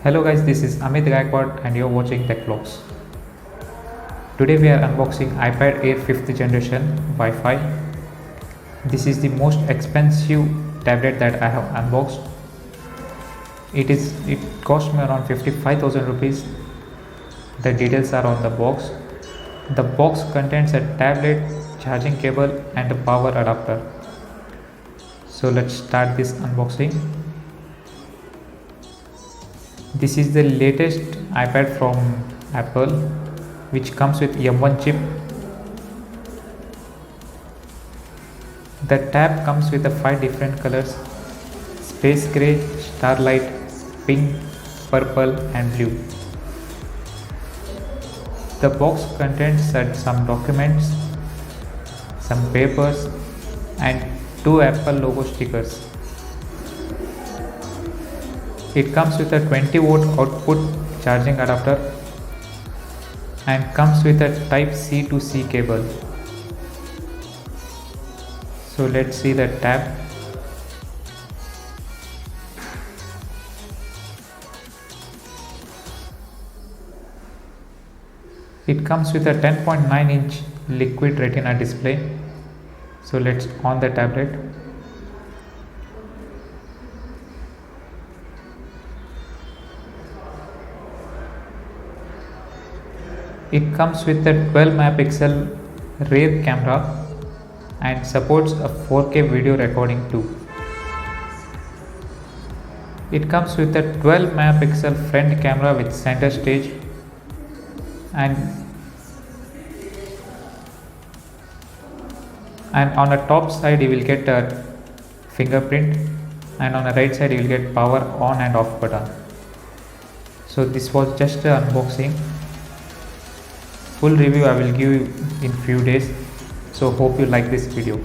Hello guys, this is Amit Gaikwad and you're watching Tech Vlogs. Today we are unboxing iPad Air 5th generation Wi-Fi. This is the most expensive tablet that I have unboxed. It cost me around 55,000 rupees. The details are on the box. The box contains a tablet, charging cable and a power adapter. So let's start this unboxing. This is the latest iPad from Apple, which comes with M1 chip. The tab comes with 5 different colors: space gray, starlight, pink, purple and blue. The box contains some documents, some papers and 2 Apple logo stickers. It comes with a 20-volt output charging adapter and comes with a type C to C cable. So let's see the tab. It comes with a 10.9-inch liquid retina display. So let's on the tablet. It comes with a 12 megapixel rear camera and supports a 4K video recording too. It comes with a 12 megapixel front camera with center stage and on the top side you will get a fingerprint, and on the right side you will get power on and off button. So this was just an unboxing. Full review I will give you in few days. So hope you like this video.